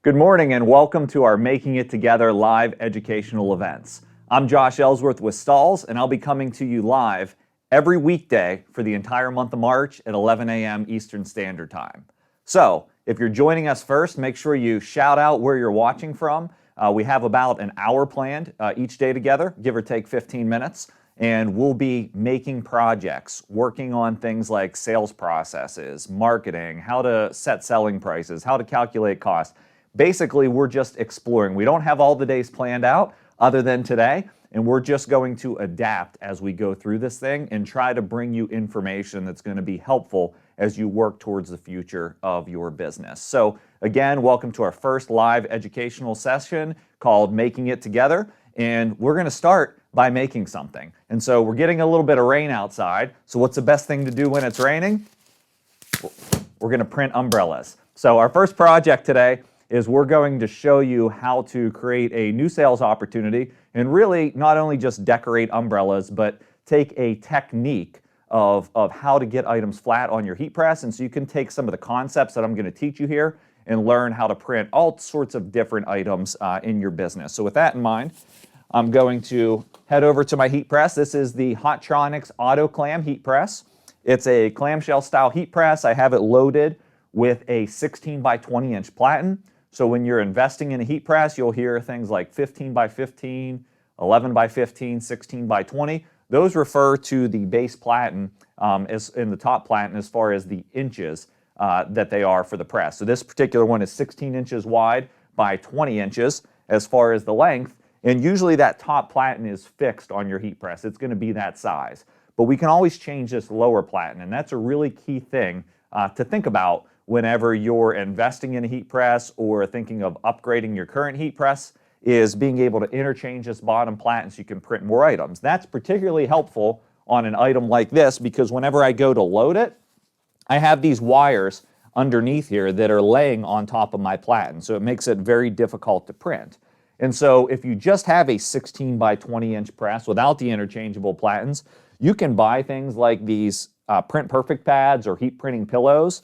Good morning and welcome to our Making It Together live educational events. I'm Josh Ellsworth with Stahls, and I'll be coming to you live every weekday for the entire month of March at 11 a.m. Eastern Standard Time. So, if you're joining us first, make sure you shout out where you're watching from. We have about an hour planned each day together, give or take 15 minutes. And we'll be making projects, working on things like sales processes, marketing, how to set selling prices, how to calculate costs. Basically, we're just exploring. We don't have all the days planned out other than today, and we're just going to adapt as we go through this thing and try to bring you information that's going to be helpful as you work towards the future of your business. So again, welcome to our first live educational session called Making It Together, and we're going to start by making something. And so we're getting a little bit of rain outside, so what's the best thing to do when it's raining? We're going to print umbrellas. So our first project today is we're going to show you how to create a new sales opportunity and really not only just decorate umbrellas, but take a technique of how to get items flat on your heat press. And so you can take some of the concepts that I'm going to teach you here and learn how to print all sorts of different items in your business. So with that in mind, I'm going to head over to my heat press. This is the Hotronix Auto Clam heat press. It's a clamshell style heat press. I have it loaded with a 16 by 20 inch platen. So when you're investing in a heat press, you'll hear things like 15 by 15, 11 by 15, 16 by 20. Those refer to the base platen as in the top platen as far as the inches that they are for the press. So this particular one is 16 inches wide by 20 inches as far as the length. And usually that top platen is fixed on your heat press. It's going to be that size. But we can always change this lower platen, and that's a really key thing to think about whenever you're investing in a heat press or thinking of upgrading your current heat press, is being able to interchange this bottom platen so you can print more items. That's particularly helpful on an item like this because whenever I go to load it, I have these wires underneath here that are laying on top of my platen, so it makes it very difficult to print. And so if you just have a 16 by 20 inch press without the interchangeable platens, you can buy things like these Print Perfect pads or heat printing pillows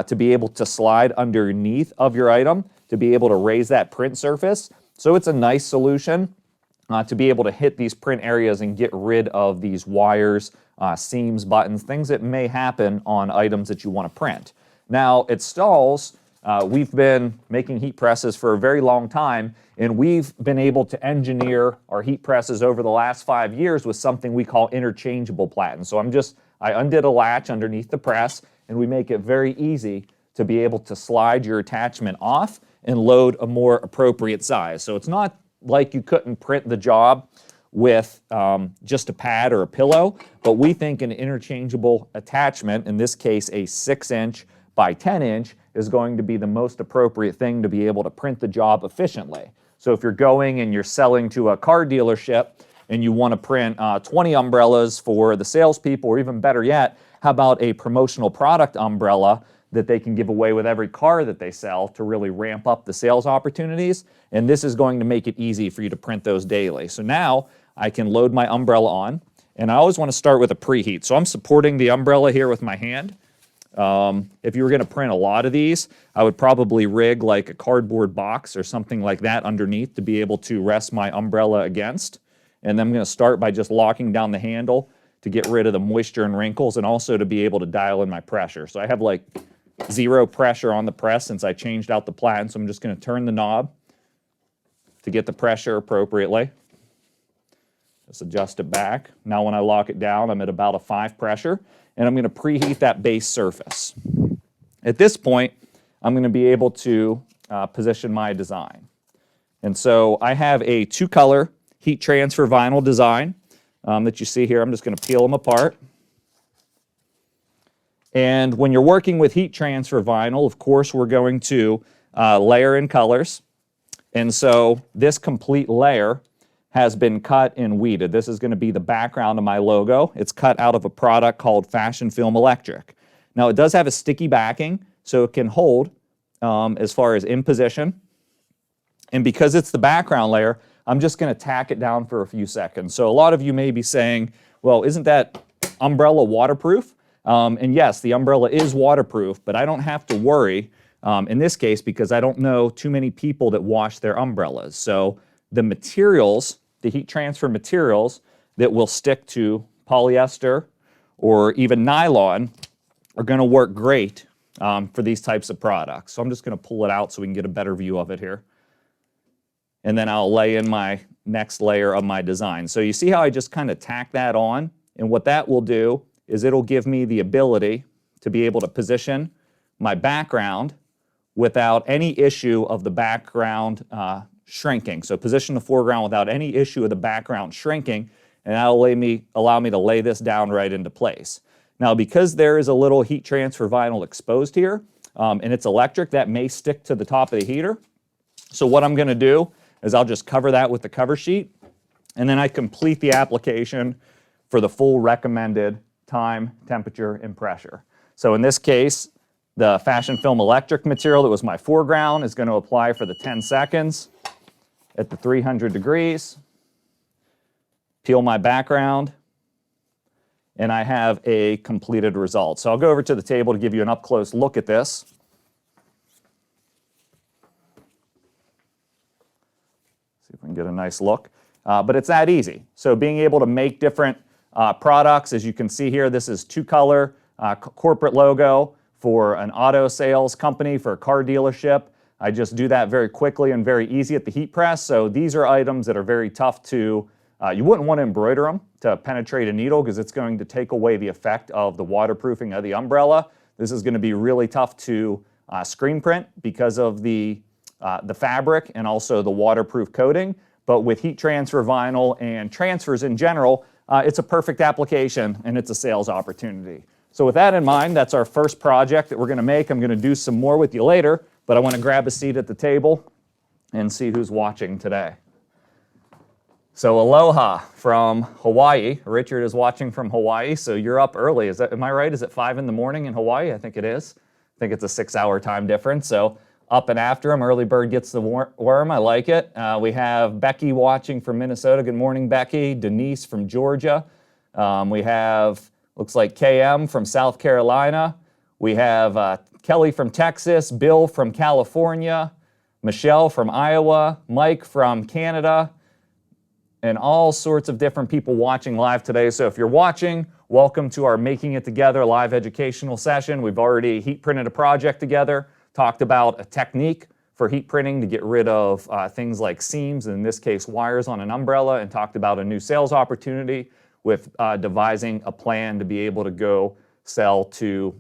to be able to slide underneath of your item to be able to raise that print surface. So it's a nice solution to be able to hit these print areas and get rid of these wires, seams, buttons, things that may happen on items that you want to print. Now at Stahls, we've been making heat presses for a very long time, and we've been able to engineer our heat presses over the last 5 years with something we call interchangeable platens. So I undid a latch underneath the press, and we make it very easy to be able to slide your attachment off and load a more appropriate size. So it's not like you couldn't print the job with just a pad or a pillow, but we think an interchangeable attachment, in this case a 6-inch by 10 inch, is going to be the most appropriate thing to be able to print the job efficiently. So if you're going and you're selling to a car dealership and you want to print 20 umbrellas for the salespeople, or even better yet, how about a promotional product umbrella that they can give away with every car that they sell to really ramp up the sales opportunities? And this is going to make it easy for you to print those daily. So now I can load my umbrella on, and I always want to start with a preheat. So I'm supporting the umbrella here with my hand. If you were going to print a lot of these, I would probably rig like a cardboard box or something like that underneath to be able to rest my umbrella against. And then I'm going to start by just locking down the handle to get rid of the moisture and wrinkles, and also to be able to dial in my pressure. So I have like 0 pressure on the press since I changed out the platen, so I'm just going to turn the knob to get the pressure appropriately. Just adjust it back. Now when I lock it down, I'm at about a 5 pressure, and I'm going to preheat that base surface. At this point, I'm going to be able to position my design. And so I have a 2-color heat transfer vinyl design that you see here. I'm just going to peel them apart. And when you're working with heat transfer vinyl, of course, we're going to layer in colors. And so this complete layer has been cut and weeded. This is going to be the background of my logo. It's cut out of a product called Fashion Film Electric. Now it does have a sticky backing, so it can hold as far as in position. And because it's the background layer, I'm just going to tack it down for a few seconds. So a lot of you may be saying, well, isn't that umbrella waterproof? And yes, the umbrella is waterproof, but I don't have to worry in this case because I don't know too many people that wash their umbrellas. So the materials, the heat transfer materials that will stick to polyester or even nylon are going to work great for these types of products. So I'm just going to pull it out so we can get a better view of it here. And then I'll lay in my next layer of my design. So you see how I just kind of tack that on? And what that will do is it'll give me the ability to be able to position my background without any issue of the background shrinking. So position the foreground without any issue of the background shrinking, and that'll allow me to lay this down right into place. Now, because there is a little heat transfer vinyl exposed here, and it's electric, that may stick to the top of the heater. So what I'm going to do is I'll just cover that with the cover sheet, and then I complete the application for the full recommended time, temperature, and pressure. So in this case, the fashion film electric material that was my foreground is going to apply for the 10 seconds at the 300 degrees. Peel my background, and I have a completed result. So I'll go over to the table to give you an up-close look at this. See if we can get a nice look. But it's that easy. So being able to make different products, as you can see here, this is two-color corporate logo for an auto sales company, for a car dealership. I just do that very quickly and very easy at the heat press. So these are items that are very tough to, you wouldn't want to embroider them to penetrate a needle because it's going to take away the effect of the waterproofing of the umbrella. This is going to be really tough to screen print because of the fabric and also the waterproof coating. But with heat transfer vinyl and transfers in general, it's a perfect application and it's a sales opportunity. So with that in mind, that's our first project that we're going to make. I'm going to do some more with you later, but I want to grab a seat at the table and see who's watching today. So aloha from Hawaii. Richard is watching from Hawaii, so you're up early. Am I right? Is it 5 in the morning in Hawaii? I think it is. I think it's a 6-hour time difference. So up and after him, early bird gets the worm. I like it. We have Becky watching from Minnesota. Good morning, Becky. Denise from Georgia. We have, looks like KM from South Carolina. We have Kelly from Texas, Bill from California, Michelle from Iowa, Mike from Canada, and all sorts of different people watching live today. So if you're watching, welcome to our Making It Together live educational session. We've already heat printed a project together, talked about a technique for heat printing to get rid of things like seams, in this case wires on an umbrella, and talked about a new sales opportunity with devising a plan to be able to go sell to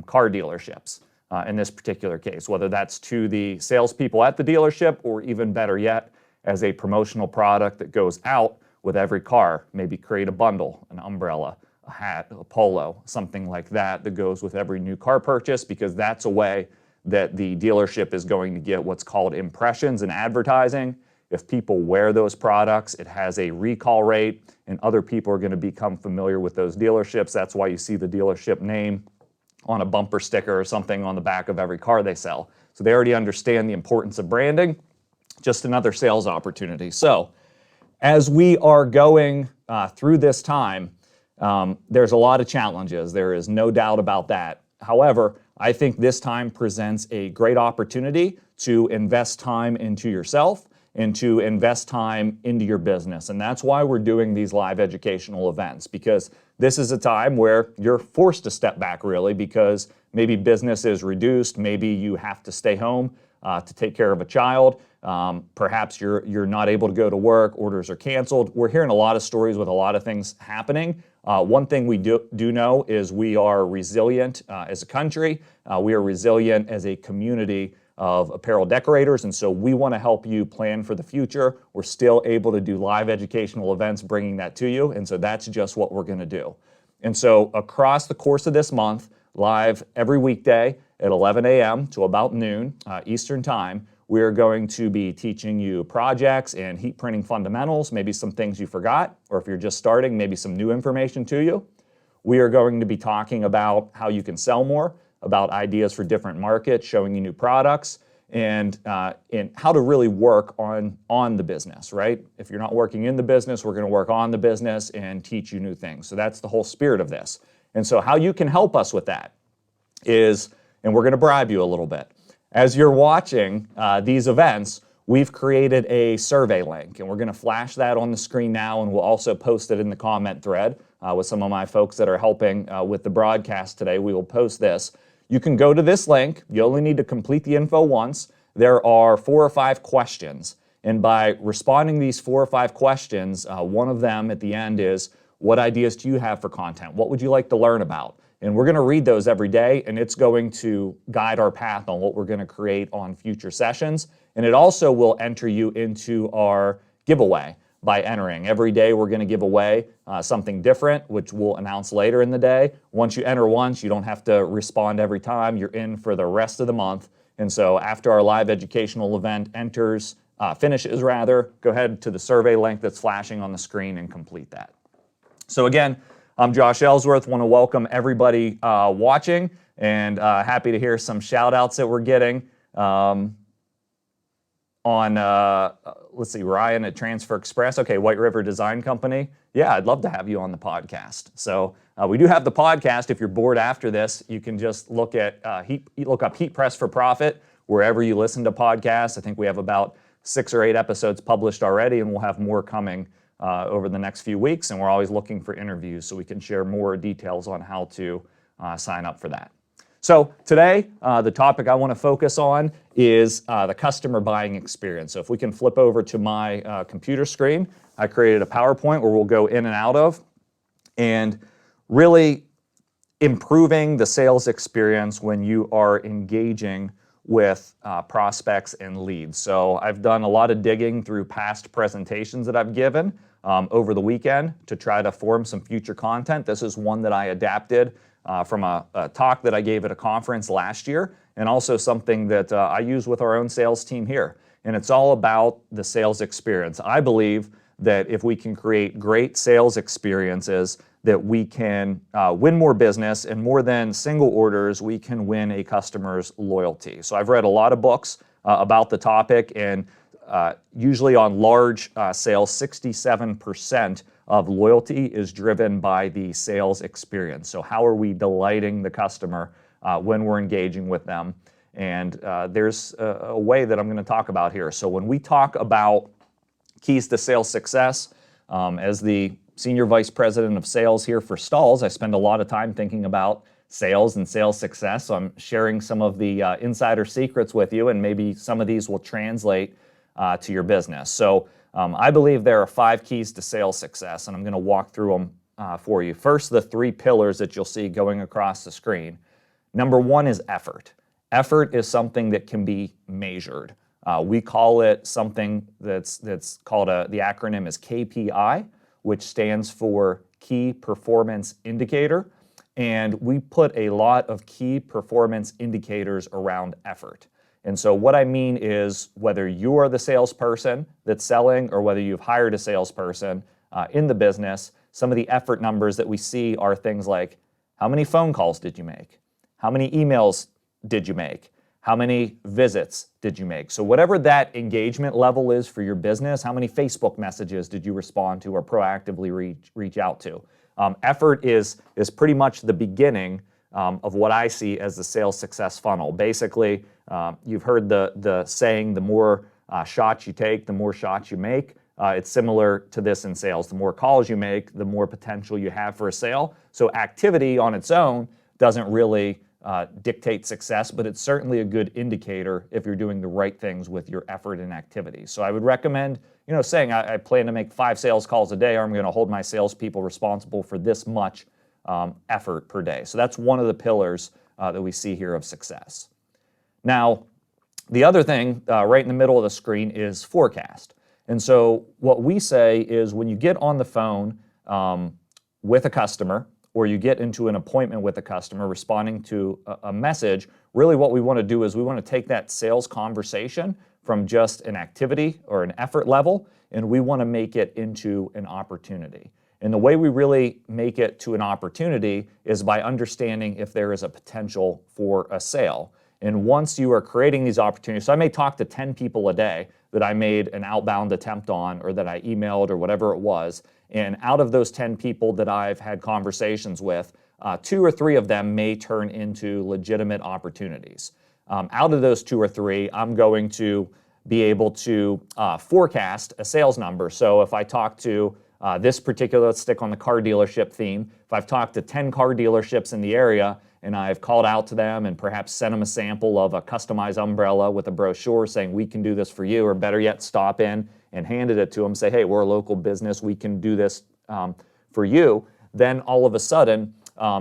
car dealerships in this particular case, whether that's to the salespeople at the dealership or even better yet, as a promotional product that goes out with every car. Maybe create a bundle, an umbrella, a hat, a polo, something like that that goes with every new car purchase, because that's a way that the dealership is going to get what's called impressions in advertising. If people wear those products, it has a recall rate, and other people are going to become familiar with those dealerships. That's why you see the dealership name on a bumper sticker or something on the back of every car they sell. So they already understand the importance of branding. Just another sales opportunity. So as we are going through this time, there's a lot of challenges. There is no doubt about that. However, I think this time presents a great opportunity to invest time into yourself and to invest time into your business. And that's why we're doing these live educational events, because this is a time where you're forced to step back really, because maybe business is reduced, maybe you have to stay home to take care of a child. Perhaps you're not able to go to work, orders are canceled. We're hearing a lot of stories with a lot of things happening. One thing we do know is we are resilient as a country. We are resilient as a community of apparel decorators, and so we want to help you plan for the future. We're still able to do live educational events, bringing that to you, and so that's just what we're going to do. And so across the course of this month, live every weekday at 11 a.m. to about noon Eastern Time, we're going to be teaching you projects and heat printing fundamentals, maybe some things you forgot, or if you're just starting, maybe some new information to you. We are going to be talking about how you can sell more, about ideas for different markets, showing you new products, and how to really work on the business, right? If you're not working in the business, we're going to work on the business and teach you new things. So that's the whole spirit of this. And so how you can help us with that is, and we're going to bribe you a little bit, as you're watching these events, we've created a survey link, and we're going to flash that on the screen now, and we'll also post it in the comment thread with some of my folks that are helping with the broadcast today. We will post this. You can go to this link. You only need to complete the info once. There are 4 or 5 questions, and by responding these 4 or 5 questions, one of them at the end is, what ideas do you have for content? What would you like to learn about? And we're going to read those every day, and it's going to guide our path on what we're going to create on future sessions. And it also will enter you into our giveaway by entering. Every day we're going to give away something different, which we'll announce later in the day. Once you enter once, you don't have to respond every time. You're in for the rest of the month. And so after our live educational event finishes, go ahead to the survey link that's flashing on the screen and complete that. So again, I'm Josh Ellsworth. Want to welcome everybody watching, and happy to hear some shout outs that we're getting on, let's see, Ryan at Transfer Express. Okay, White River Design Company. Yeah, I'd love to have you on the podcast. So we do have the podcast. If you're bored after this, you can just look at look up Heat Press for Profit wherever you listen to podcasts. I think we have about 6 or 8 episodes published already, and we'll have more coming over the next few weeks, and we're always looking for interviews so we can share more details on how to sign up for that. So today, the topic I want to focus on is the customer buying experience. So if we can flip over to my computer screen, I created a PowerPoint where we'll go in and out of, and really improving the sales experience when you are engaging with prospects and leads. So I've done a lot of digging through past presentations that I've given over the weekend to try to form some future content. This is one that I adapted from a talk that I gave at a conference last year, and also something that I use with our own sales team here. And it's all about the sales experience. I believe that if we can create great sales experiences, that we can win more business, and more than single orders, we can win a customer's loyalty. So I've read a lot of books about the topic, and usually on large sales, 67% of loyalty is driven by the sales experience. So how are we delighting the customer when we're engaging with them? And there's a way that I'm going to talk about here. So when we talk about keys to sales success, as the Senior Vice President of Sales here for Stahls, I spend a lot of time thinking about sales and sales success. So I'm sharing some of the insider secrets with you, and maybe some of these will translate to your business. So I believe there are 5 keys to sales success, and I'm going to walk through them for you. First, the 3 pillars that you'll see going across the screen. Number 1 is effort. Effort is something that can be measured. We call it something that's called the acronym is KPI, which stands for Key Performance Indicator. And we put a lot of key performance indicators around effort. And so what I mean is, whether you are the salesperson that's selling or whether you've hired a salesperson in the business, some of the effort numbers that we see are things like, how many phone calls did you make? How many emails did you make? How many visits did you make? So whatever that engagement level is for your business, how many Facebook messages did you respond to or proactively reach out to? Effort is pretty much the beginning of what I see as the sales success funnel. Basically, you've heard the saying, the more shots you take, the more shots you make. It's similar to this in sales. The more calls you make, the more potential you have for a sale. So activity on its own doesn't really dictate success, but it's certainly a good indicator if you're doing the right things with your effort and activity. So I would recommend, saying I plan to make 5 sales calls a day, or I'm going to hold my salespeople responsible for this much effort per day. So that's one of the pillars that we see here of success. Now, the other thing right in the middle of the screen is forecast. And so what we say is, when you get on the phone with a customer, or you get into an appointment with a customer responding to a message, really what we want to do is we want to take that sales conversation from just an activity or an effort level, and we want to make it into an opportunity. And the way we really make it to an opportunity is by understanding if there is a potential for a sale. And once you are creating these opportunities, so I may talk to 10 people a day that I made an outbound attempt on, or that I emailed, or whatever it was, and out of those 10 people that I've had conversations with, 2 or 3 of them may turn into legitimate opportunities. out of those 2 or 3, I'm going to be able to forecast a sales number. So if I talk to this particular, let's stick on the car dealership theme, if I've talked to 10 car dealerships in the area and I've called out to them and perhaps sent them a sample of a customized umbrella with a brochure saying we can do this for you, or better yet, stop in and handed it to them, say, hey, we're a local business, we can do this for you, then all of a sudden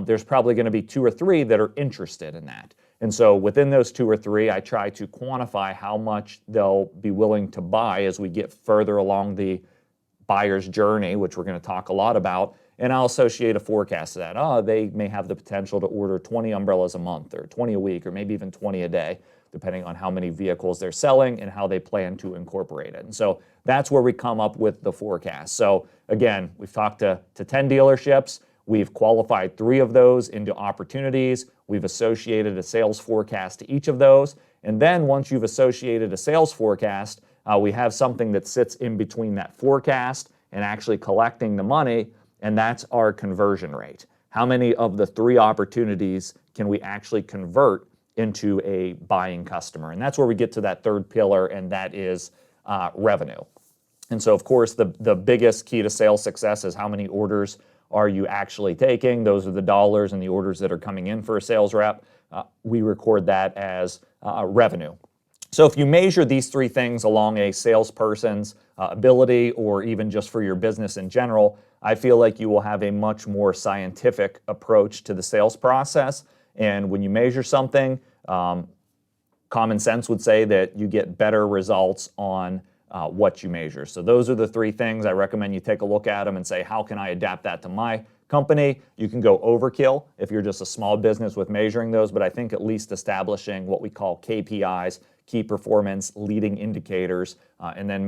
there's probably going to be 2 or 3 that are interested in that. And so within those 2 or 3, I try to quantify how much they'll be willing to buy as we get further along the buyer's journey, which we're going to talk a lot about, and I'll associate a forecast to that. Oh, they may have the potential to order 20 umbrellas a month, or 20 a week, or maybe even 20 a day, depending on how many vehicles they're selling and how they plan to incorporate it. And so that's where we come up with the forecast. So again, we've talked to 10 dealerships. We've qualified 3 of those into opportunities. We've associated a sales forecast to each of those. And then once you've associated a sales forecast, we have something that sits in between that forecast and actually collecting the money, and that's our conversion rate. How many of the 3 opportunities can we actually convert into a buying customer? And that's where we get to that 3rd pillar, and that is revenue. And so, of course, the biggest key to sales success is how many orders are you actually taking. Those are the dollars and the orders that are coming in for a sales rep. We record that as revenue. So if you measure these 3 things along a salesperson's ability, or even just for your business in general, I feel like you will have a much more scientific approach to the sales process. And when you measure something, common sense would say that you get better results on what you measure. So those are the 3 things. I recommend you take a look at them and say, how can I adapt that to my company? You can go overkill if you're just a small business with measuring those, but I think at least establishing what we call KPIs, key performance leading indicators, and then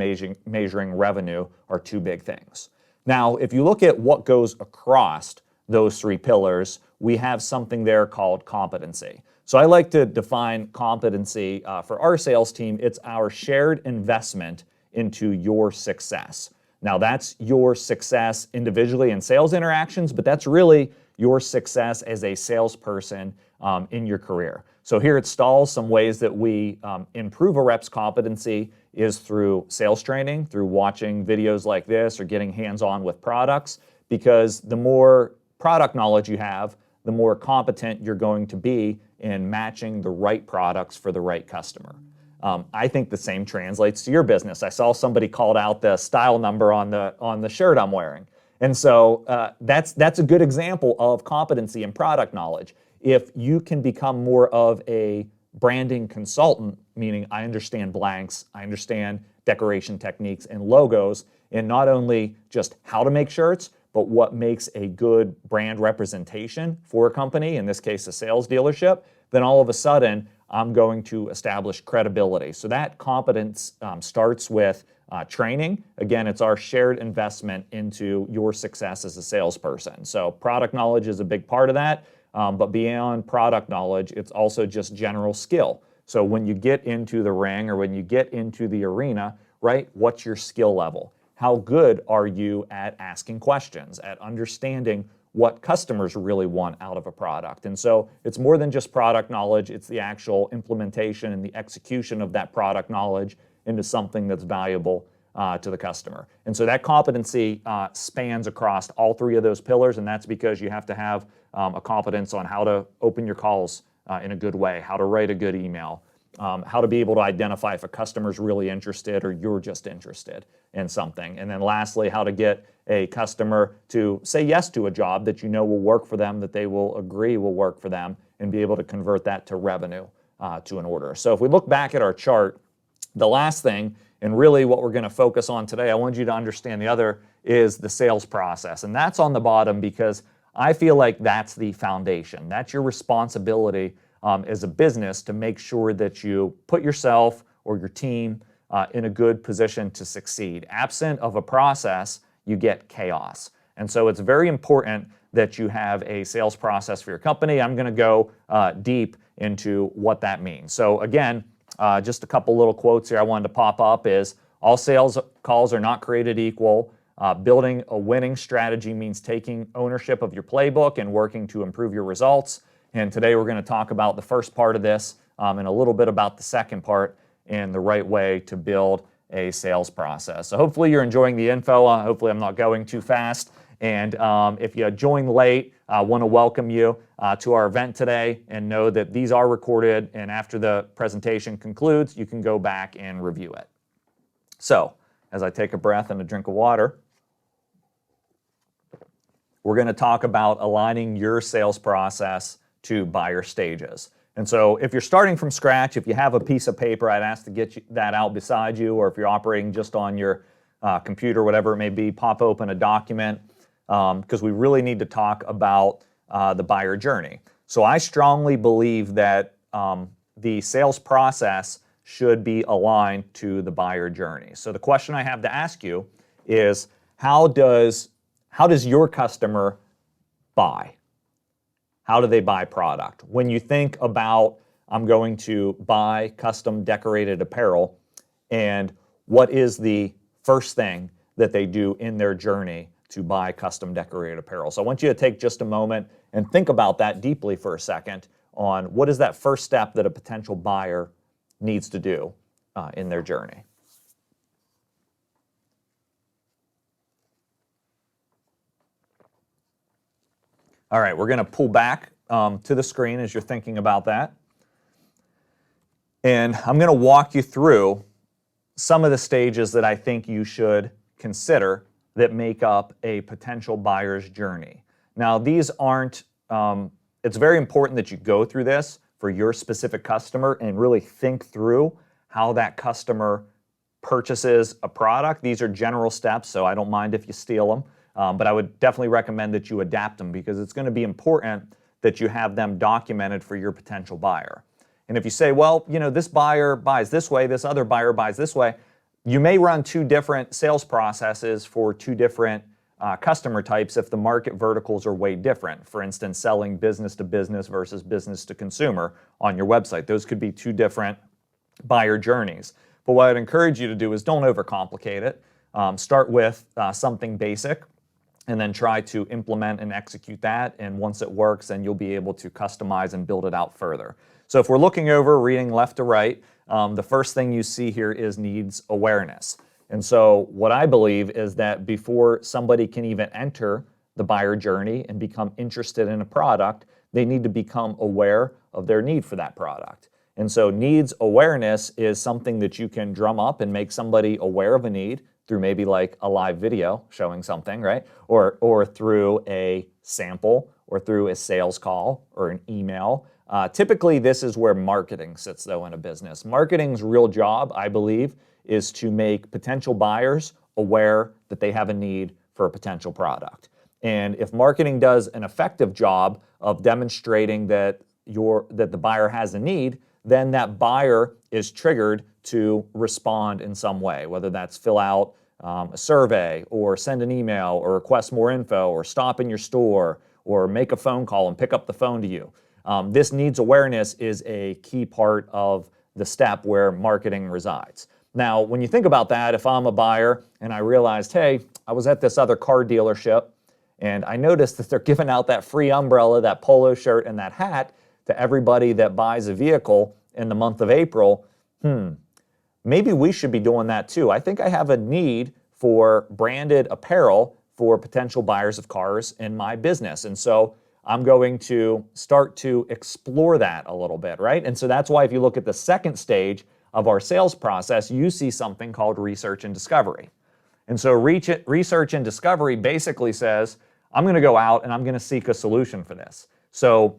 measuring revenue are 2 big things. Now, if you look at what goes across those 3 pillars, we have something there called competency. So I like to define competency for our sales team. It's our shared investment into your success. Now, that's your success individually in sales interactions, but that's really your success as a salesperson in your career. So here at Stahls, some ways that we improve a rep's competency is through sales training, through watching videos like this or getting hands-on with products, because the more product knowledge you have, the more competent you're going to be in matching the right products for the right customer. I think the same translates to your business. I saw somebody called out the style number on the shirt I'm wearing. And so that's a good example of competency and product knowledge. If you can become more of a branding consultant, meaning I understand blanks, I understand decoration techniques and logos, and not only just how to make shirts, but what makes a good brand representation for a company, in this case a sales dealership, then all of a sudden I'm going to establish credibility. So that competence starts with training. Again, it's our shared investment into your success as a salesperson. So product knowledge is a big part of that, but beyond product knowledge, it's also just general skill. So when you get into the ring or when you get into the arena, right, what's your skill level? How good are you at asking questions, at understanding what customers really want out of a product? And so it's more than just product knowledge, it's the actual implementation and the execution of that product knowledge into something that's valuable to the customer. And so that competency spans across all 3 of those pillars, and that's because you have to have a competence on how to open your calls in a good way, how to write a good email, how to be able to identify if a customer's really interested or you're just interested in something. And then lastly, how to get a customer to say yes to a job that you know will work for them, that they will agree will work for them, and be able to convert that to revenue to an order. So if we look back at our chart, the last thing, and really what we're going to focus on today, I want you to understand the other, is the sales process. And that's on the bottom because I feel like that's the foundation. That's your responsibility as a business to make sure that you put yourself or your team in a good position to succeed. Absent of a process, you get chaos. And so it's very important that you have a sales process for your company. I'm going to go deep into what that means. So again, just a couple little quotes here I wanted to pop up is, all sales calls are not created equal. Building a winning strategy means taking ownership of your playbook and working to improve your results. And today we're going to talk about the first part of this, and a little bit about the second part and the right way to build a sales process. So hopefully you're enjoying the info. Hopefully I'm not going too fast. And if you joined late, I want to welcome you to our event today, and know that these are recorded, and after the presentation concludes, you can go back and review it. So as I take a breath and a drink of water, we're going to talk about aligning your sales process to buyer stages. And so if you're starting from scratch, if you have a piece of paper, I'd ask to get that out beside you, or if you're operating just on your computer, whatever it may be, pop open a document, because we really need to talk about the buyer journey. So I strongly believe that the sales process should be aligned to the buyer journey. So the question I have to ask you is, how does your customer buy? How do they buy product? When you think about, I'm going to buy custom decorated apparel, and what is the first thing that they do in their journey to buy custom decorated apparel? So I want you to take just a moment and think about that deeply for a second on what is that first step that a potential buyer needs to do in their journey. All right, we're going to pull back to the screen as you're thinking about that. And I'm going to walk you through some of the stages that I think you should consider that make up a potential buyer's journey. Now, these aren't, it's very important that you go through this for your specific customer and really think through how that customer purchases a product. These are general steps, so I don't mind if you steal them. But I would definitely recommend that you adapt them, because it's going to be important that you have them documented for your potential buyer. And if you say, well, this buyer buys this way, this other buyer buys this way, you may run two different sales processes for two different customer types if the market verticals are way different. For instance, selling business to business versus business to consumer on your website. Those could be two different buyer journeys. But what I'd encourage you to do is don't overcomplicate it. Start with something basic, and then try to implement and execute that. And once it works, then you'll be able to customize and build it out further. So if we're looking over, reading left to right, the first thing you see here is needs awareness. And so what I believe is that before somebody can even enter the buyer journey and become interested in a product, they need to become aware of their need for that product. And so needs awareness is something that you can drum up and make somebody aware of a need through maybe like a live video showing something, right? Or through a sample, or through a sales call or an email. Typically, this is where marketing sits, though, in a business. Marketing's real job, I believe, is to make potential buyers aware that they have a need for a potential product. And if marketing does an effective job of demonstrating that the buyer has a need, then that buyer is triggered to respond in some way, whether that's fill out a survey, or send an email, or request more info, or stop in your store, or make a phone call and pick up the phone to you. This needs awareness is a key part of the step where marketing resides. Now, when you think about that, if I'm a buyer and I realized, hey, I was at this other car dealership and I noticed that they're giving out that free umbrella, that polo shirt, and that hat to everybody that buys a vehicle in the month of April, maybe we should be doing that too. I think I have a need for branded apparel for potential buyers of cars in my business. And so I'm going to start to explore that a little bit, right? And so that's why if you look at the second stage of our sales process, you see something called research and discovery. And so research and discovery basically says, I'm going to go out and I'm going to seek a solution for this. So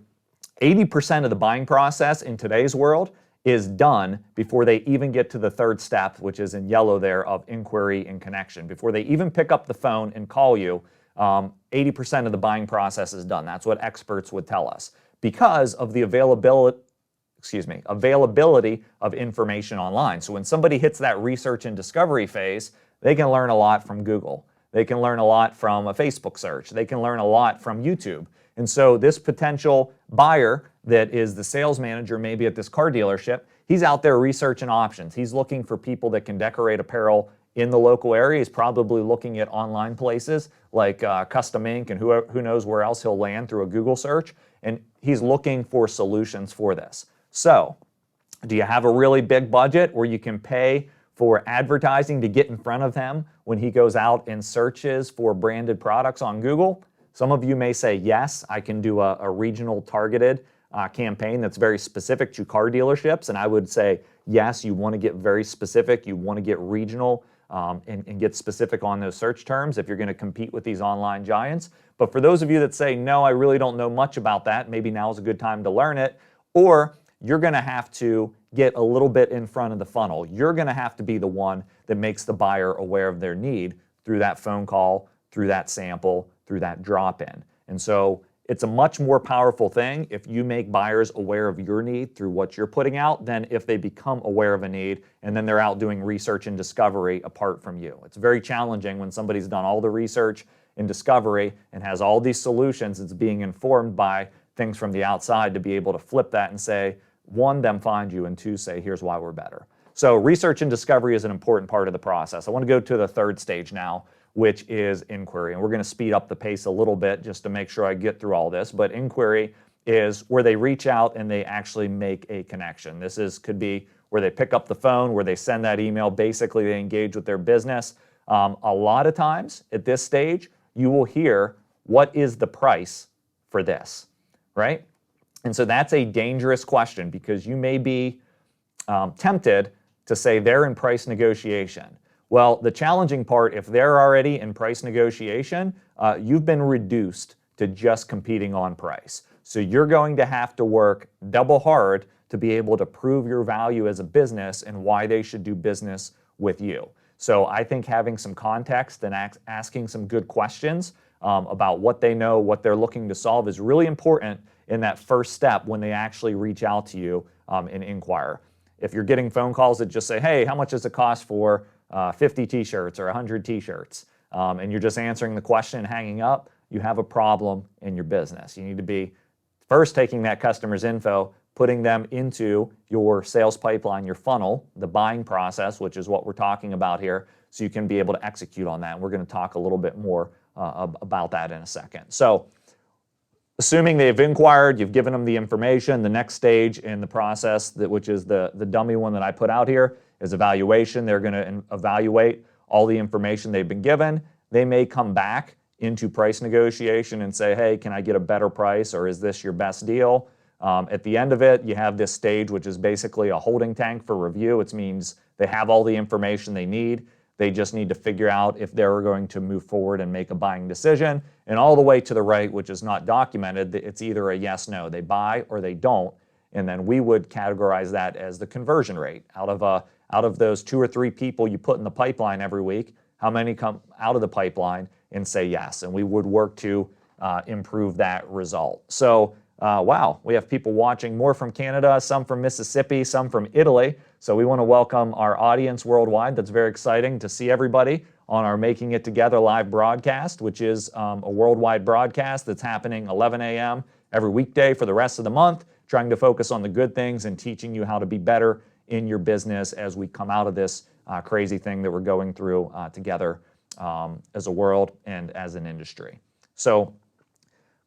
80% of the buying process in today's world is done before they even get to the third step, which is in yellow there, of inquiry and connection. Before they even pick up the phone and call you, 80% of the buying process is done. That's what experts would tell us, because of the availability of information online. So when somebody hits that research and discovery phase, they can learn a lot from Google. They can learn a lot from a Facebook search. They can learn a lot from YouTube. And so this potential buyer that is the sales manager maybe at this car dealership, he's out there researching options. He's looking for people that can decorate apparel in the local area. He's probably looking at online places like Custom Ink, and who knows where else he'll land through a Google search. And he's looking for solutions for this. So Do you have a really big budget where you can pay for advertising to get in front of him when he goes out and searches for branded products on Google? Some of you may say, yes, I can do a regional targeted campaign that's very specific to car dealerships. And I would say, yes, you want to get very specific. You want to get regional and get specific on those search terms if you're going to compete with these online giants. But for those of you that say, no, I really don't know much about that, maybe now is a good time to learn it. Or you're going to have to get a little bit in front of the funnel. You're going to have to be the one that makes the buyer aware of their need through that phone call, through that sample, through that drop-in. And so it's a much more powerful thing if you make buyers aware of your need through what you're putting out than if they become aware of a need and then they're out doing research and discovery apart from you. It's very challenging when somebody's done all the research and discovery and has all these solutions. It's being informed by things from the outside to be able to flip that and say, one, them find you, and two, say, here's why we're better. So research and discovery is an important part of the process. I want to go to the third stage now, which is inquiry. And we're going to speed up the pace a little bit just to make sure I get through all this. But inquiry is where they reach out and they actually make a connection. Could be where they pick up the phone, where they send that email. Basically, they engage with their business. A lot of times at this stage, you will hear, what is the price for this, right? And so that's a dangerous question because you may be tempted to say they're in price negotiation. Well, the challenging part, if they're already in price negotiation, you've been reduced to just competing on price. So you're going to have to work double hard to be able to prove your value as a business and why they should do business with you. So I think having some context and asking some good questions about what they know, what they're looking to solve is really important in that first step when they actually reach out to you and inquire. If you're getting phone calls that just say, hey, how much does it cost for 50 t-shirts or 100 t-shirts, and you're just answering the question and hanging up, you have a problem in your business. You need to be first taking that customer's info, putting them into your sales pipeline, your funnel, the buying process, which is what we're talking about here, so you can be able to execute on that. And we're going to talk a little bit more about that in a second. So assuming they've inquired, you've given them the information, the next stage in the process, which is the dummy one that I put out here, is evaluation. They're going to evaluate all the information they've been given. They may come back into price negotiation and say, hey, can I get a better price, or is this your best deal? At the end of it, you have this stage, which is basically a holding tank for review. It means they have all the information they need. They just need to figure out if they're going to move forward and make a buying decision. And all the way to the right, which is not documented, it's either a yes, no. They buy or they don't. And then we would categorize that as the conversion rate. Out of those 2 or 3 people you put in the pipeline every week, how many come out of the pipeline and say yes? And we would work to improve that result. So wow, we have people watching, more from Canada, some from Mississippi, some from Italy. So we want to welcome our audience worldwide. That's very exciting to see everybody on our Making It Together live broadcast, which is a worldwide broadcast that's happening 11 a.m. every weekday for the rest of the month, trying to focus on the good things and teaching you how to be better in your business as we come out of this crazy thing that we're going through together as a world and as an industry. So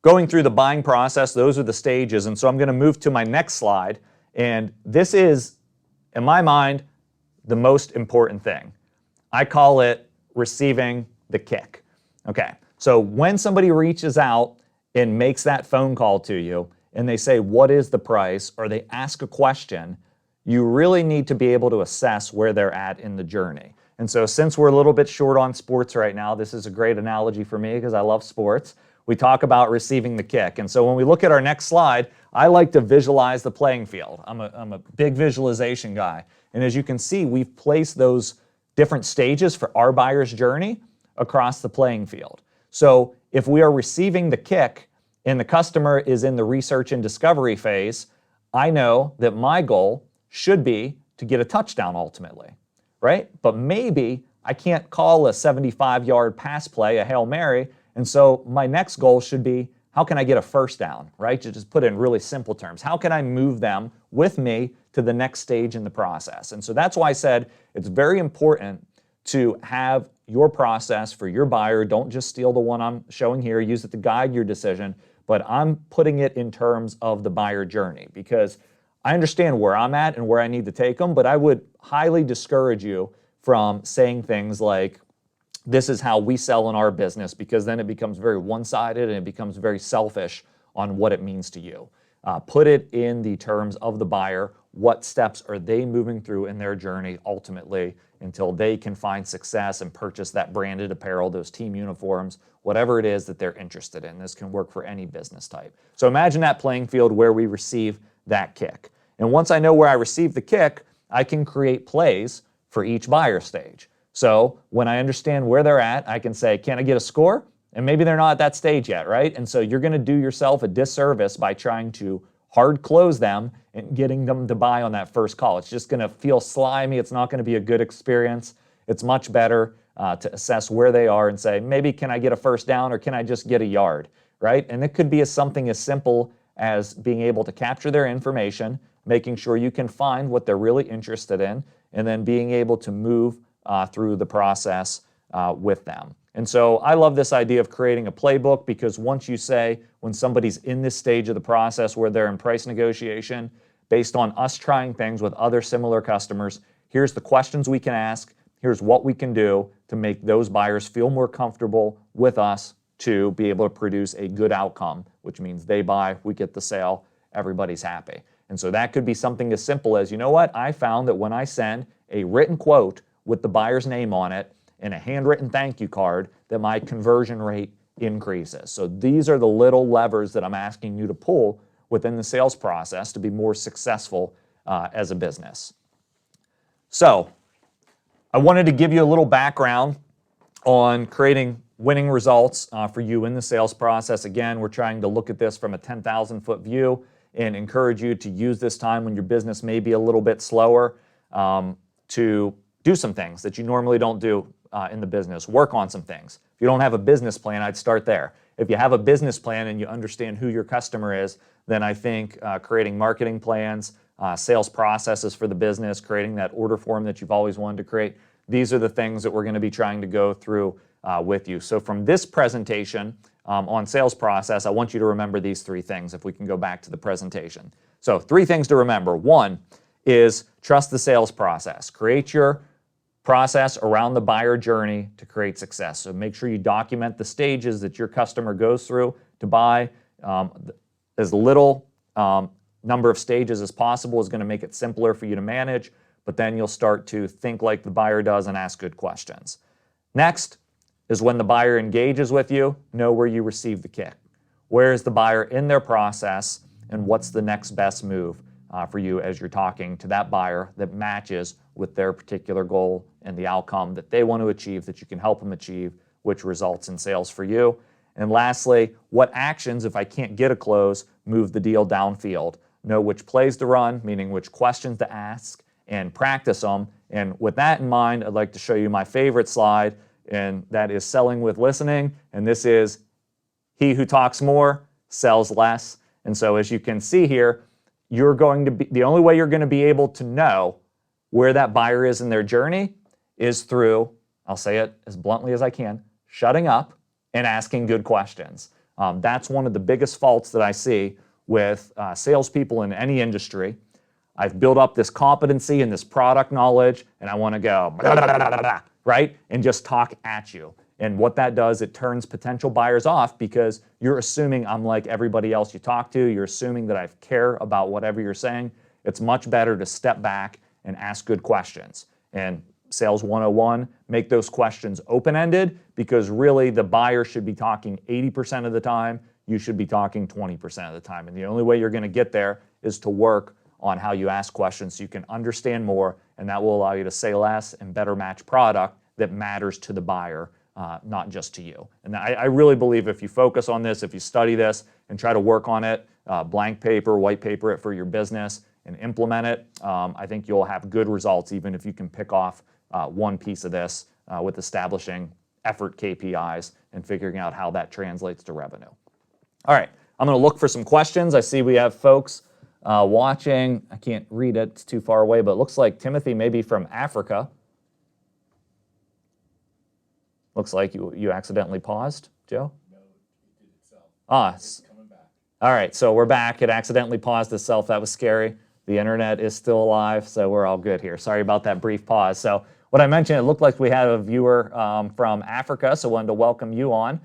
going through the buying process, those are the stages. And so I'm going to move to my next slide. And this is, in my mind, the most important thing. I call it receiving the kick. Okay, so when somebody reaches out and makes that phone call to you and they say, what is the price? Or they ask a question, you really need to be able to assess where they're at in the journey. And so since we're a little bit short on sports right now, this is a great analogy for me because I love sports. We talk about receiving the kick. And so when we look at our next slide, I like to visualize the playing field. I'm a big visualization guy. And as you can see, we've placed those different stages for our buyer's journey across the playing field. So if we are receiving the kick and the customer is in the research and discovery phase, I know that my goal should be to get a touchdown ultimately, right? But maybe I can't call a 75-yard pass play, a Hail Mary, and so my next goal should be, how can I get a first down, right? To just put it in really simple terms. How can I move them with me to the next stage in the process? And so that's why I said it's very important to have your process for your buyer. Don't just steal the one I'm showing here. Use it to guide your decision. But I'm putting it in terms of the buyer journey because I understand where I'm at and where I need to take them, but I would highly discourage you from saying things like, this is how we sell in our business, because then it becomes very one-sided and it becomes very selfish on what it means to you. Put it in the terms of the buyer. What steps are they moving through in their journey ultimately until they can find success and purchase that branded apparel, those team uniforms, whatever it is that they're interested in. This can work for any business type. So imagine that playing field where we receive that kick. And once I know where I receive the kick, I can create plays for each buyer stage. So when I understand where they're at, I can say, can I get a score? And maybe they're not at that stage yet, right? And so you're going to do yourself a disservice by trying to hard close them and getting them to buy on that first call. It's just going to feel slimy. It's not going to be a good experience. It's much better to assess where they are and say, maybe can I get a first down or can I just get a yard, right? And it could be something as simple as being able to capture their information, making sure you can find what they're really interested in, and then being able to move through the process with them. And so I love this idea of creating a playbook, because once you say, when somebody's in this stage of the process where they're in price negotiation, based on us trying things with other similar customers, here's the questions we can ask, here's what we can do to make those buyers feel more comfortable with us to be able to produce a good outcome, which means they buy, we get the sale, everybody's happy. And so that could be something as simple as, you know what, I found that when I send a written quote with the buyer's name on it and a handwritten thank you card, that my conversion rate increases. So these are the little levers that I'm asking you to pull within the sales process to be more successful as a business. So I wanted to give you a little background on creating winning results for you in the sales process. Again, we're trying to look at this from a 10,000-foot view and encourage you to use this time when your business may be a little bit slower to do some things that you normally don't do in the business. Work on some things. If you don't have a business plan, I'd start there. If you have a business plan and you understand who your customer is, then I think creating marketing plans, sales processes for the business, creating that order form that you've always wanted to create, these are the things that we're going to be trying to go through with you. So from this presentation on sales process, I want you to remember these three things if we can go back to the presentation. So 3 things to remember. 1 is trust the sales process. Create your process around the buyer journey to create success. So make sure you document the stages that your customer goes through to buy. As little number of stages as possible is going to make it simpler for you to manage, but then you'll start to think like the buyer does and ask good questions. Next is when the buyer engages with you, know where you receive the kick. Where is the buyer in their process, and what's the next best move for you as you're talking to that buyer that matches with their particular goal and the outcome that they want to achieve, that you can help them achieve, which results in sales for you. And lastly, what actions, if I can't get a close, move the deal downfield. Know which plays to run, meaning which questions to ask, and practice them. And with that in mind, I'd like to show you my favorite slide, and that is selling with listening. And this is he who talks more sells less. And so as you can see here, you're going to be, the only way you're going to be able to know where that buyer is in their journey is through, I'll say it as bluntly as I can, shutting up and asking good questions. That's one of the biggest faults that I see with salespeople in any industry. I've built up this competency and this product knowledge, and I want to go, blah, blah, blah, blah, blah, right? And just talk at you. And what that does, it turns potential buyers off because you're assuming I'm like everybody else you talk to. You're assuming that I care about whatever you're saying. It's much better to step back and ask good questions. And Sales 101, make those questions open-ended, because really the buyer should be talking 80% of the time. You should be talking 20% of the time. And the only way you're going to get there is to work on how you ask questions so you can understand more, and that will allow you to say less and better match product that matters to the buyer, not just to you. And I really believe if you focus on this, if you study this and try to work on it, blank paper, white paper it for your business and implement it, I think you'll have good results even if you can pick off one piece of this with establishing effort KPIs and figuring out how that translates to revenue. All right, I'm going to look for some questions. I see we have folks watching. I can't read it, it's too far away, but it looks like Timothy may be from Africa. Looks like you accidentally paused, Joe? No, it did itself. It's coming back. All right, so we're back. It accidentally paused itself. That was scary. The internet is still alive, so we're all good here. Sorry about that brief pause. So what I mentioned, it looked like we had a viewer from Africa, so wanted to welcome you on.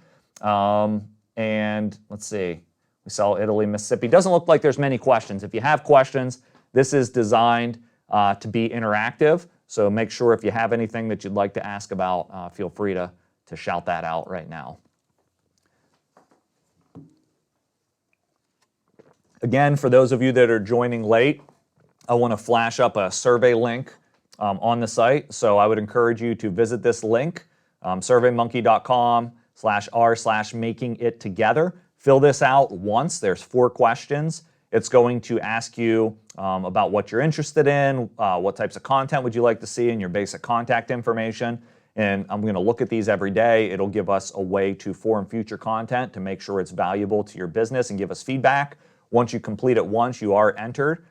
And let's see, we saw Italy, Mississippi. Doesn't look like there's many questions. If you have questions, this is designed to be interactive, so make sure if you have anything that you'd like to ask about, feel free to shout that out right now. Again, for those of you that are joining late, I want to flash up a survey link on the site. So I would encourage you to visit this link, surveymonkey.com/r/makingittogether. Fill this out once. There's 4 questions. It's going to ask you about what you're interested in, what types of content would you like to see, and your basic contact information. And I'm going to look at these every day. It'll give us a way to form future content to make sure it's valuable to your business and give us feedback. Once you complete it once, you are entered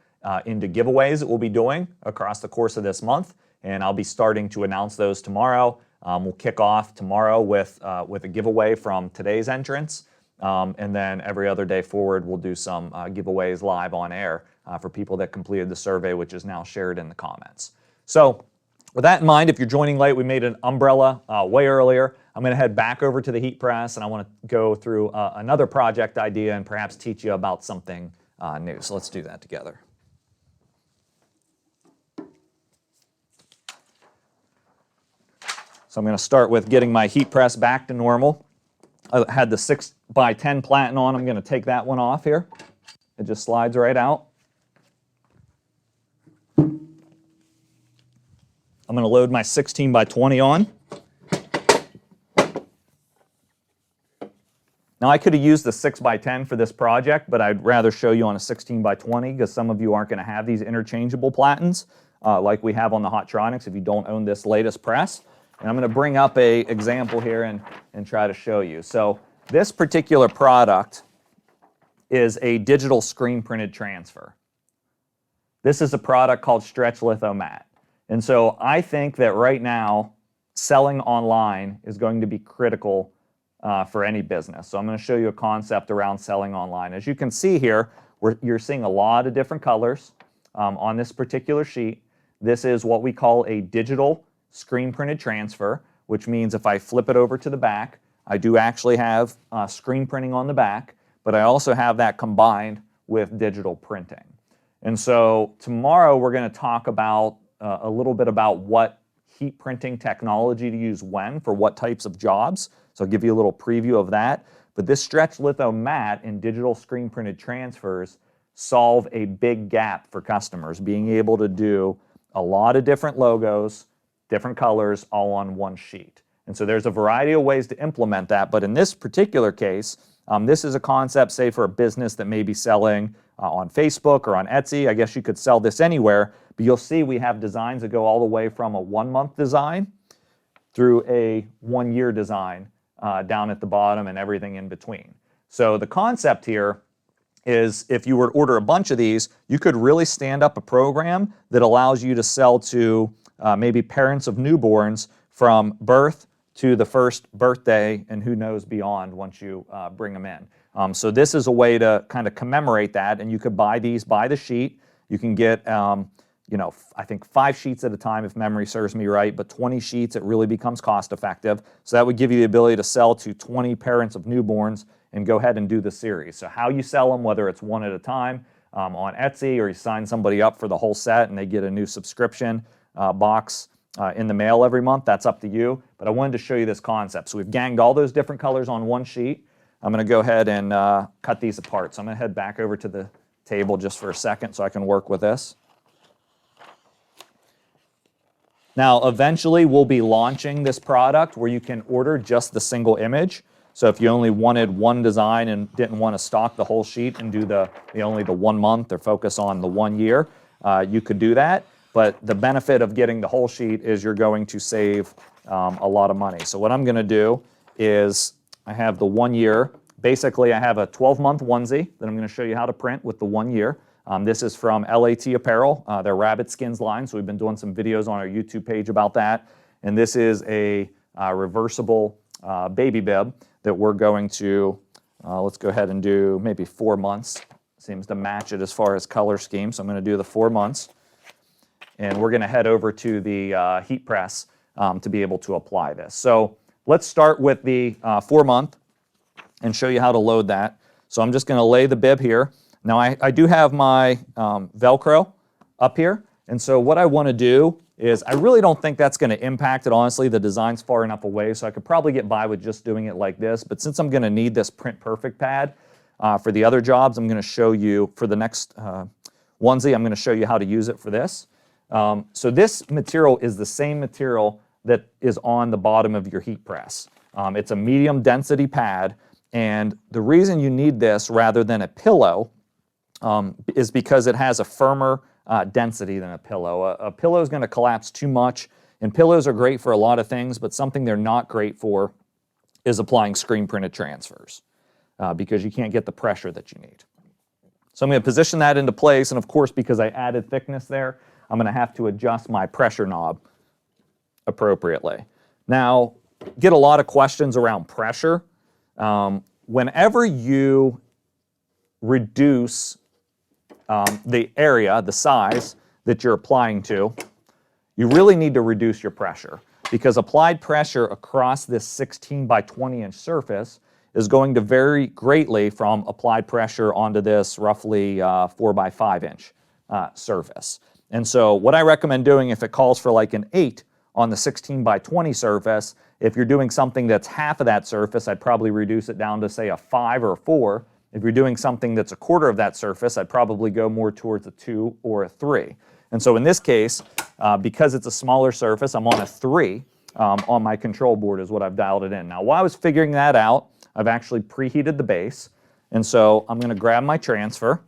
into giveaways that we'll be doing across the course of this month, and I'll be starting to announce those tomorrow. We'll kick off tomorrow with a giveaway from today's entrants, and then every other day forward we'll do some giveaways live on air for people that completed the survey, which is now shared in the comments. So with that in mind, if you're joining late, we made an umbrella way earlier. I'm going to head back over to the heat press, and I want to go through another project idea and perhaps teach you about something new. So let's do that together. So I'm going to start with getting my heat press back to normal. I had the 6x10 platen on. I'm going to take that one off here. It just slides right out. I'm going to load my 16x20 on. Now I could have used the 6x10 for this project, but I'd rather show you on a 16x20 because some of you aren't going to have these interchangeable platens like we have on the Hotronics if you don't own this latest press. And I'm going to bring up an example here and try to show you. So this particular product is a digital screen printed transfer. This is a product called Stretch Litho Mat. And so I think that right now selling online is going to be critical for any business. So I'm going to show you a concept around selling online. As you can see here, you're seeing a lot of different colors on this particular sheet. This is what we call a digital screen printed transfer, which means if I flip it over to the back, I do actually have screen printing on the back, but I also have that combined with digital printing. And so tomorrow we're going to talk about a little bit about what heat printing technology to use when for what types of jobs. So I'll give you a little preview of that. But this Stretch Litho Mat and digital screen printed transfers solve a big gap for customers, being able to do a lot of different logos, different colors, all on one sheet. And so there's a variety of ways to implement that, but in this particular case, this is a concept, say, for a business that may be selling on Facebook or on Etsy. I guess you could sell this anywhere, but you'll see we have designs that go all the way from a 1-month design through a 1-year design down at the bottom and everything in between. So the concept here is if you were to order a bunch of these, you could really stand up a program that allows you to sell to maybe parents of newborns from birth to the first birthday and who knows beyond once you bring them in. So this is a way to kind of commemorate that, and you could buy these by the sheet. You can get, I think 5 sheets at a time if memory serves me right, but 20 sheets, it really becomes cost effective. So that would give you the ability to sell to 20 parents of newborns and go ahead and do the series. So how you sell them, whether it's one at a time on Etsy or you sign somebody up for the whole set and they get a new subscription box in the mail every month, that's up to you. But I wanted to show you this concept. So we've ganged all those different colors on one sheet. I'm going to go ahead and cut these apart. So I'm going to head back over to the table just for a second so I can work with this. Now, eventually we'll be launching this product where you can order just the single image. So if you only wanted one design and didn't want to stock the whole sheet and do only the 1 month or focus on the 1 year, you could do that. But the benefit of getting the whole sheet is you're going to save a lot of money. So what I'm going to do is I have the 1 year. Basically, I have a 12-month onesie that I'm going to show you how to print with the 1 year. This is from LAT Apparel, their Rabbit Skins line. So we've been doing some videos on our YouTube page about that. And this is a reversible baby bib that we're going to, let's go ahead and do maybe 4 months Seems to match it as far as color scheme. So I'm going to do the 4 months. And we're going to head over to the heat press to be able to apply this. So let's start with the 4 month and show you how to load that. So I'm just going to lay the bib here. Now I do have my Velcro up here. And so what I want to do is, I really don't think that's going to impact it, honestly. The design's far enough away, so I could probably get by with just doing it like this. But since I'm going to need this Print Perfect pad for the other jobs, I'm going to show you, for the next onesie, I'm going to show you how to use it for this. So this material is the same material that is on the bottom of your heat press. It's a medium density pad, and the reason you need this rather than a pillow is because it has a firmer density than a pillow. A pillow is going to collapse too much, and pillows are great for a lot of things, but something they're not great for is applying screen printed transfers because you can't get the pressure that you need. So I'm going to position that into place, and of course, because I added thickness there, I'm going to have to adjust my pressure knob appropriately. Now, get a lot of questions around pressure. Whenever you reduce the area, the size that you're applying to, you really need to reduce your pressure, because applied pressure across this 16 by 20 inch surface is going to vary greatly from applied pressure onto this roughly 4 by 5 inch surface. And so what I recommend doing, if it calls for like an 8 on the 16 by 20 surface, if you're doing something that's half of that surface, I'd probably reduce it down to say a 5 or a 4. If you're doing something that's a quarter of that surface, I'd probably go more towards a 2 or a 3. And so in this case, because it's a smaller surface, I'm on a 3 on my control board is what I've dialed it in. Now, while I was figuring that out, I've actually preheated the base. And so I'm going to grab my transfer.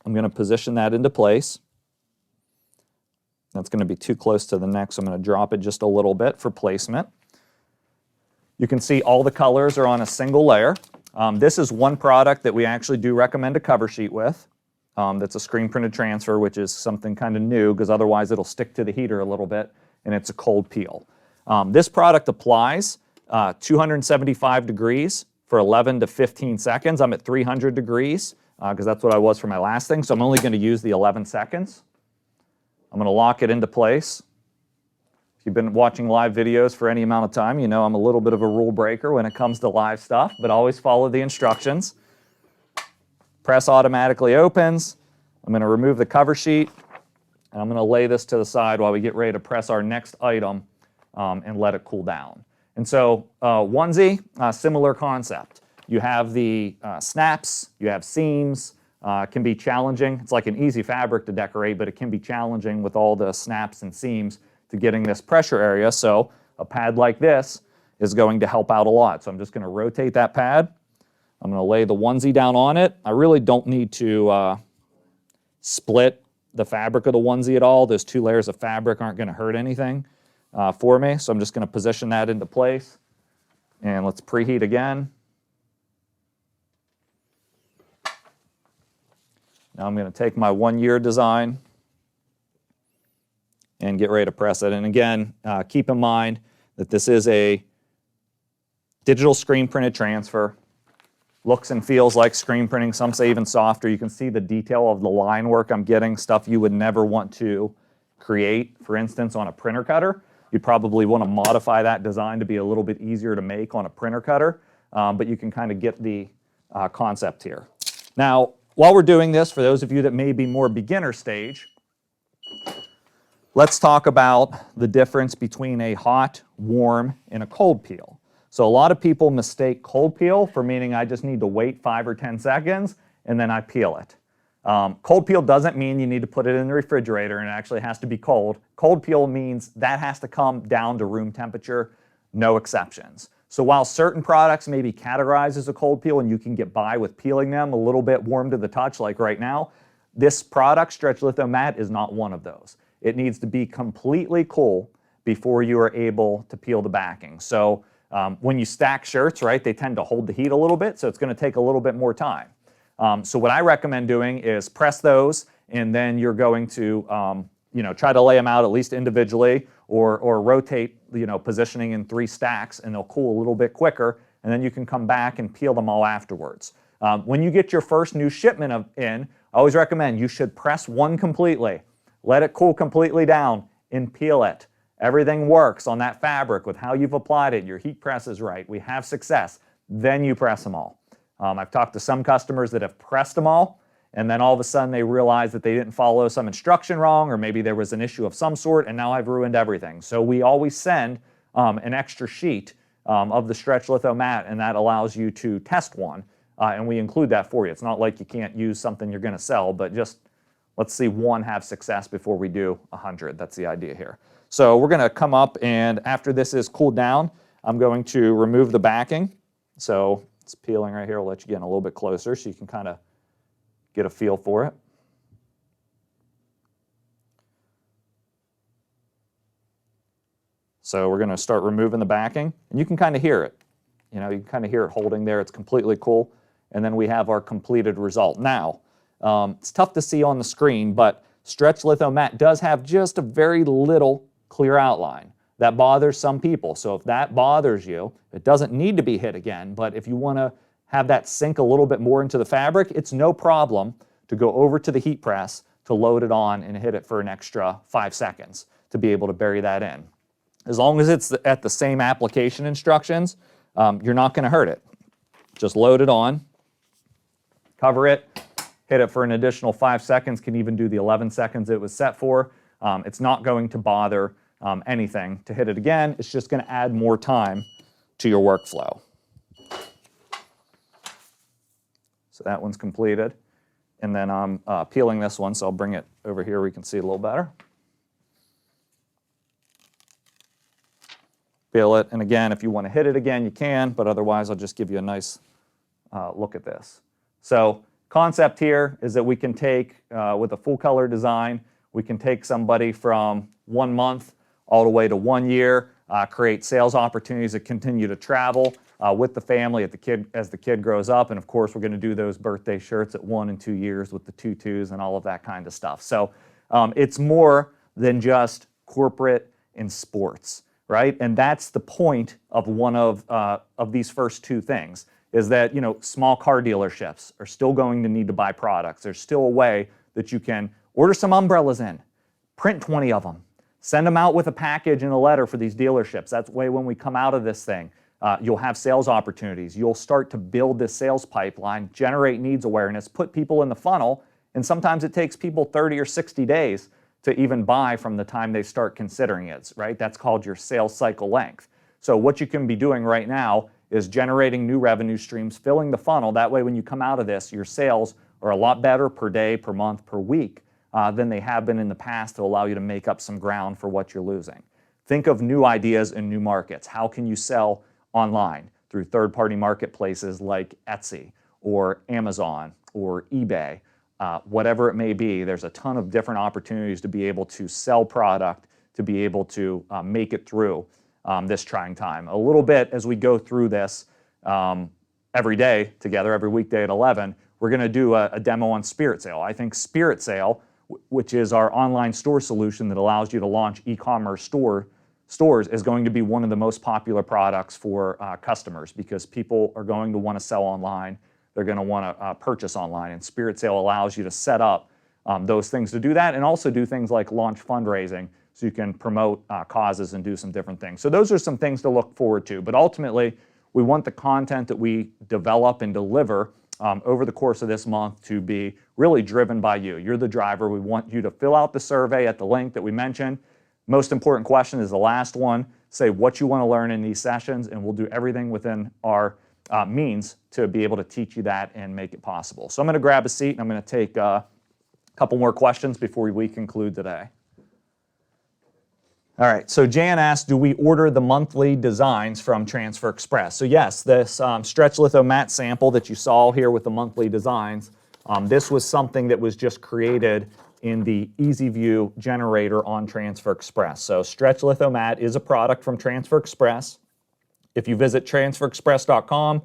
I'm going to position that into place. That's going to be too close to the neck, so I'm going to drop it just a little bit for placement. You can see all the colors are on a single layer. This is one product that we actually do recommend a cover sheet with. That's a screen printed transfer, which is something kind of new because otherwise it'll stick to the heater a little bit, and it's a cold peel. This product applies 275 degrees for 11 to 15 seconds. I'm at 300 degrees because that's what I was for my last thing, so I'm only going to use the 11 seconds. I'm going to lock it into place. If you've been watching live videos for any amount of time, you know I'm a little bit of a rule breaker when it comes to live stuff, but always follow the instructions. Press automatically opens. I'm going to remove the cover sheet, and I'm going to lay this to the side while we get ready to press our next item and let it cool down. And so onesie, similar concept. You have the snaps, you have seams. Can be challenging. It's like an easy fabric to decorate, but it can be challenging with all the snaps and seams to getting this pressure area. So a pad like this is going to help out a lot. So I'm just going to rotate that pad. I'm going to lay the onesie down on it. I really don't need to split the fabric of the onesie at all. Those 2 layers of fabric aren't going to hurt anything for me. So I'm just going to position that into place. And let's preheat again. Now I'm going to take my 1-year design and get ready to press it. And again, keep in mind that this is a digital screen printed transfer. Looks and feels like screen printing. Some say even softer. You can see the detail of the line work I'm getting, stuff you would never want to create. For instance, on a printer cutter, you'd probably want to modify that design to be a little bit easier to make on a printer cutter, but you can kind of get the concept here. Now, while we're doing this, for those of you that may be more beginner stage, let's talk about the difference between a hot, warm, and a cold peel. So a lot of people mistake cold peel for meaning I just need to wait 5 or 10 seconds and then I peel it. Cold peel doesn't mean you need to put it in the refrigerator and it actually has to be cold. Cold peel means that has to come down to room temperature, no exceptions. So while certain products may be categorized as a cold peel and you can get by with peeling them a little bit warm to the touch like right now, this product, Stretch Litho Mat, is not one of those. It needs to be completely cool before you are able to peel the backing. So when you stack shirts, right, they tend to hold the heat a little bit, so it's going to take a little bit more time. So what I recommend doing is press those, and then you're going to try to lay them out at least individually or rotate, positioning in 3 stacks, and they'll cool a little bit quicker, and then you can come back and peel them all afterwards. When you get your first new shipment in, I always recommend you should press one completely, let it cool completely down, and peel it. Everything works on that fabric with how you've applied it. Your heat press is right. We have success. Then you press them all. I've talked to some customers that have pressed them all, and then all of a sudden they realize that they didn't follow some instruction wrong, or maybe there was an issue of some sort, and now I've ruined everything. So we always send an extra sheet of the stretch litho mat, and that allows you to test one, and we include that for you. It's not like you can't use something you're going to sell, but just let's see one have success before we do 100. That's the idea here. So we're going to come up, and after this is cooled down, I'm going to remove the backing. So it's peeling right here. I'll let you get in a little bit closer so you can kind of get a feel for it. So we're going to start removing the backing, and you can kind of hear it. You know, you can kind of hear it holding there. It's completely cool. And then we have our completed result. Now, it's tough to see on the screen, but stretch litho mat does have just a very little clear outline. That bothers some people. So if that bothers you, it doesn't need to be hit again, but if you want to have that sink a little bit more into the fabric, it's no problem to go over to the heat press to load it on and hit it for an extra 5 seconds to be able to bury that in. As long as it's at the same application instructions, you're not going to hurt it. Just load it on, cover it, hit it for an additional 5 seconds, can even do the 11 seconds it was set for. It's not going to bother anything to hit it again. It's just going to add more time to your workflow. So that one's completed. And then I'm peeling this one, so I'll bring it over here where you can see it a little better. Peel it, and again, if you want to hit it again, you can, but otherwise I'll just give you a nice look at this. So concept here is that we can take, with a full color design, we can take somebody from 1 month all the way to 1 year, create sales opportunities that continue to travel with the family as the kid grows up. And of course, we're going to do those birthday shirts at 1 and 2 years with the tutus and all of that kind of stuff. So it's more than just corporate and sports, right? And that's the point of one of these first two things, is that, you know, small car dealerships are still going to need to buy products. There's still a way that you can order some umbrellas in, print 20 of them, send them out with a package and a letter for these dealerships. That's the way when we come out of this thing, you'll have sales opportunities. You'll start to build this sales pipeline, generate needs awareness, put people in the funnel, and sometimes it takes people 30 or 60 days to even buy from the time they start considering it, right? That's called your sales cycle length. So what you can be doing right now is generating new revenue streams, filling the funnel. That way when you come out of this, your sales are a lot better per day, per month, per week than they have been in the past to allow you to make up some ground for what you're losing. Think of new ideas and new markets. How can you sell online through third-party marketplaces like Etsy or Amazon or eBay? Whatever it may be, there's a ton of different opportunities to be able to sell product, to be able to make it through this trying time. A little bit as we go through this every day together, every weekday at 11, we're going to do a demo on Spirit Sale. I think Spirit Sale, which is our online store solution that allows you to launch e-commerce stores, is going to be one of the most popular products for customers, because people are going to want to sell online. They're going to want to purchase online, and Spirit Sale allows you to set up those things to do that, and also do things like launch fundraising so you can promote causes and do some different things. So those are some things to look forward to, but ultimately we want the content that we develop and deliver over the course of this month to be really driven by you. You're the driver. We want you to fill out the survey at the link that we mentioned. Most important question is the last one. Say what you want to learn in these sessions, and we'll do everything within our means to be able to teach you that and make it possible. So I'm going to grab a seat, and I'm going to take a couple more questions before we conclude today. All right, so Jan asked, do we order the monthly designs from Transfer Express? So yes, this stretch litho mat sample that you saw here with the monthly designs, this was something that was just created in the EasyView generator on Transfer Express. So stretch litho mat is a product from Transfer Express. If you visit transferexpress.com,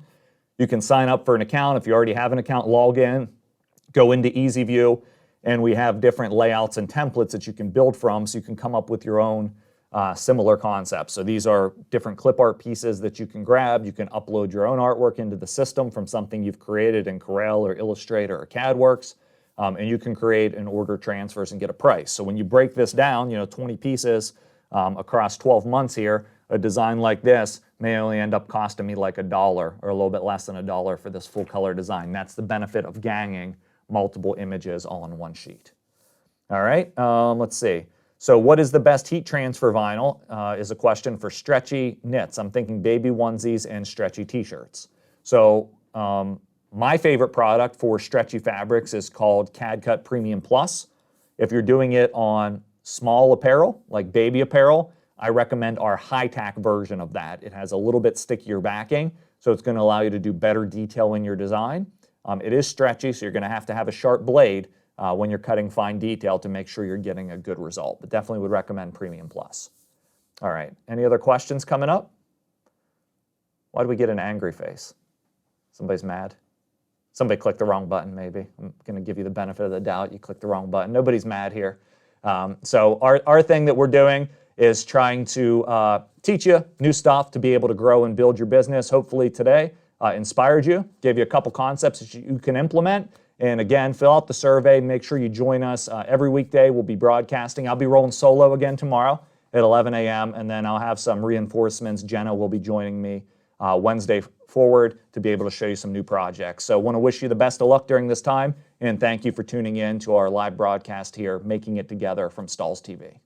you can sign up for an account. If you already have an account, log in, go into EasyView, and we have different layouts and templates that you can build from, so you can come up with your own similar concepts. So these are different clip art pieces that you can grab. You can upload your own artwork into the system from something you've created in Corel or Illustrator or CADWorks, and you can create and order transfers and get a price. So when you break this down, 20 pieces across 12 months here, a design like this may only end up costing me like $1 or a little bit less than $1 for this full color design. That's the benefit of ganging multiple images all on one sheet. All right, let's see. So what is the best heat transfer vinyl is a question for stretchy knits. I'm thinking baby onesies and stretchy t-shirts. So my favorite product for stretchy fabrics is called CAD Cut Premium Plus. If you're doing it on small apparel, like baby apparel, I recommend our high-tack version of that. It has a little bit stickier backing, so it's going to allow you to do better detail in your design. It is stretchy, so you're going to have a sharp blade when you're cutting fine detail to make sure you're getting a good result, but definitely would recommend Premium Plus. All right, any other questions coming up? Why do we get an angry face? Somebody's mad? Somebody clicked the wrong button, maybe. I'm going to give you the benefit of the doubt. You clicked the wrong button. Nobody's mad here. So our thing that we're doing is trying to teach you new stuff to be able to grow and build your business. Hopefully today inspired you, gave you a couple concepts that you can implement. And again, fill out the survey. Make sure you join us every weekday. We'll be broadcasting. I'll be rolling solo again tomorrow at 11 a.m. And then I'll have some reinforcements. Jenna will be joining me Wednesday forward to be able to show you some new projects. So I want to wish you the best of luck during this time. And thank you for tuning in to our live broadcast here, Making It Together from Stahls TV.